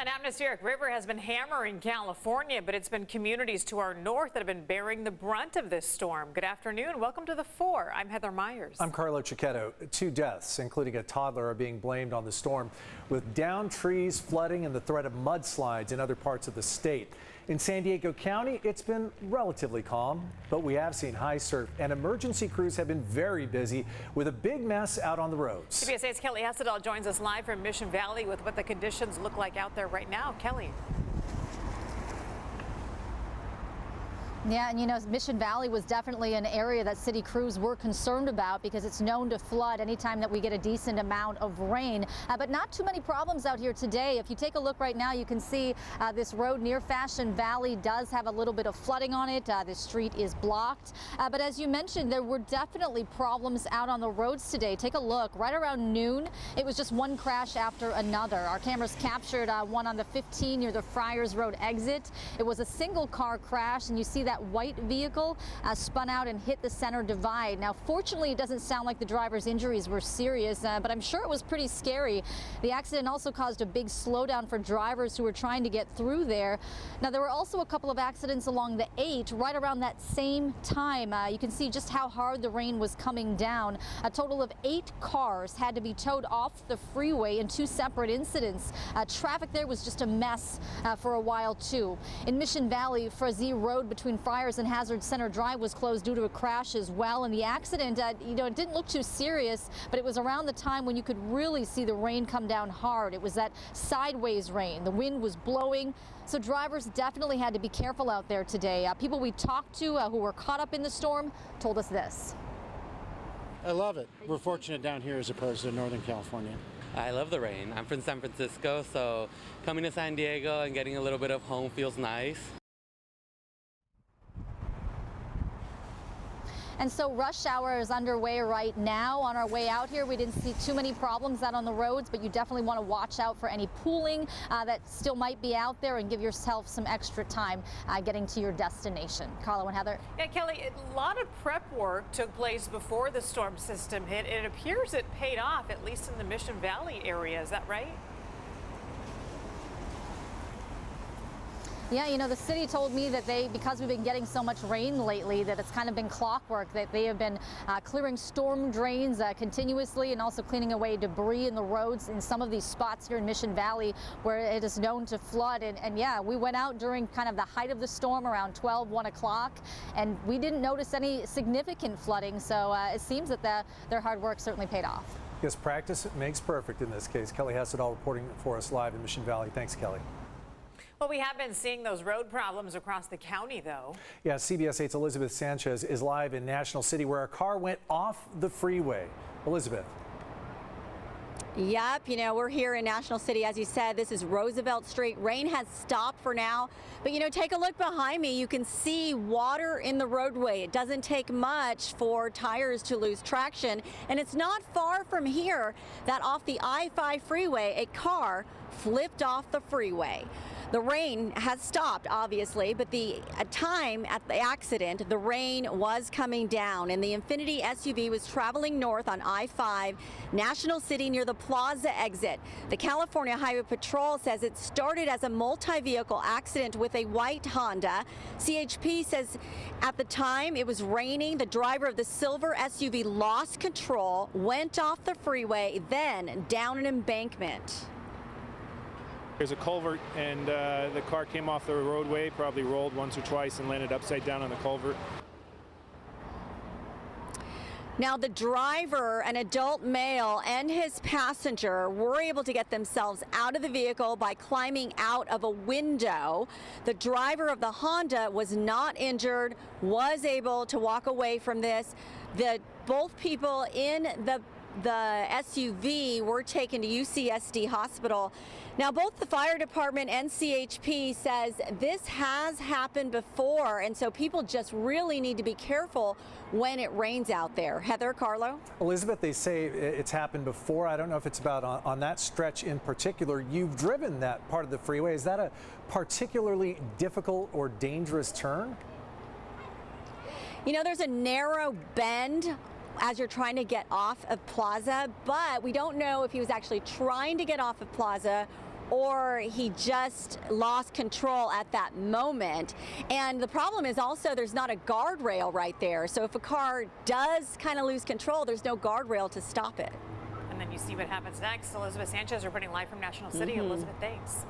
An atmospheric river has been hammering California, but it's been communities to our north that have been bearing the brunt of this storm. Good afternoon. Welcome to the 4. I'm Heather Myers. I'm Carlo Cicchetto. 2 deaths, including a toddler, are being blamed on the storm, with downed trees, flooding, and the threat of mudslides in other parts of the state. In San Diego County, it's been relatively calm, but we have seen high surf, and emergency crews have been very busy with a big mess out on the roads. CBS 8's Kelly Hessedal joins us live from Mission Valley with what the conditions look like out there right now. Kelly. Yeah, and you know, Mission Valley was definitely an area that city crews were concerned about because it's known to flood anytime that we get a decent amount of rain. But not too many problems out here today. If you take a look right now, you can see this road near Fashion Valley does have a little bit of flooding on it. This street is blocked. But as you mentioned, there were definitely problems out on the roads today. Take a look. Right around noon, it was just one crash after another. Our cameras captured one on the 15 near the Friars Road exit. It was a single car crash, and you see that white vehicle spun out and hit the center divide. Now, fortunately, it doesn't sound like the driver's injuries were serious, but I'm sure it was pretty scary. The accident also caused a big slowdown for drivers who were trying to get through there. Now, there were also a couple of accidents along the 8 right around that same time. You can see just how hard the rain was coming down. A total of 8 cars had to be towed off the freeway in 2 separate incidents. Traffic there was just a mess for a while, too. In Mission Valley, Frazee Road between Friars and Hazard Center Drive was closed due to a crash as well. And the accident, you know, it didn't look too serious, but it was around the time when you could really see the rain come down hard. It was that sideways rain. The wind was blowing, so drivers definitely had to be careful out there today. People we talked to who were caught up in the storm told us this. I love it. We're fortunate down here as opposed to Northern California. I love the rain. I'm from San Francisco, so coming to San Diego and getting a little bit of home feels nice. And so rush hour is underway right now. On our way out here, we didn't see too many problems out on the roads, but you definitely want to watch out for any pooling that still might be out there and give yourself some extra time getting to your destination. Carlo and Heather. Yeah, Kelly, a lot of prep work took place before the storm system hit. It appears it paid off, at least in the Mission Valley area. Is that right? Yeah, you know, the city told me that because we've been getting so much rain lately, that it's kind of been clockwork, that they have been clearing storm drains continuously and also cleaning away debris in the roads in some of these spots here in Mission Valley where it is known to flood. And yeah, we went out during kind of the height of the storm around 1 o'clock, and we didn't notice any significant flooding. So it seems that their hard work certainly paid off. Yes, practice makes perfect in this case. Kelly Hessedal reporting for us live in Mission Valley. Thanks, Kelly. Well, we have been seeing those road problems across the county, though. Yeah, CBS 8's Elizabeth Sanchez is live in National City, where a car went off the freeway. Elizabeth. Yep, you know, we're here in National City. As you said, this is Roosevelt Street. Rain has stopped for now, but you know, take a look behind me. You can see water in the roadway. It doesn't take much for tires to lose traction, and it's not far from here that off the I-5 freeway, a car flipped off the freeway. The rain has stopped, obviously, but the time at the accident, the rain was coming down, and the Infiniti SUV was traveling north on I-5, National City near the Plaza exit. The California Highway Patrol says it started as a multi-vehicle accident with a white Honda. CHP says at the time it was raining. The driver of the silver SUV lost control, went off the freeway, then down an embankment. There's a culvert, and the car came off the roadway, probably rolled once or twice and landed upside down on the culvert. Now, the driver, an adult male, and his passenger were able to get themselves out of the vehicle by climbing out of a window. The driver of the Honda was not injured, was able to walk away from this. Both people in the SUV were taken to UCSD Hospital. Now, both the fire department and CHP says this has happened before, and so people just really need to be careful when it rains out there. Heather, Carlo? Elizabeth, they say it's happened before. I don't know if it's about on that stretch in particular. You've driven that part of the freeway. Is that a particularly difficult or dangerous turn? You know, there's a narrow bend as you're trying to get off of Plaza, but we don't know if he was actually trying to get off of Plaza or he just lost control at that moment. And the problem is also there's not a guardrail right there. So if a car does kind of lose control, there's no guardrail to stop it. And then you see what happens next. Elizabeth Sanchez reporting live from National City. Elizabeth, thanks.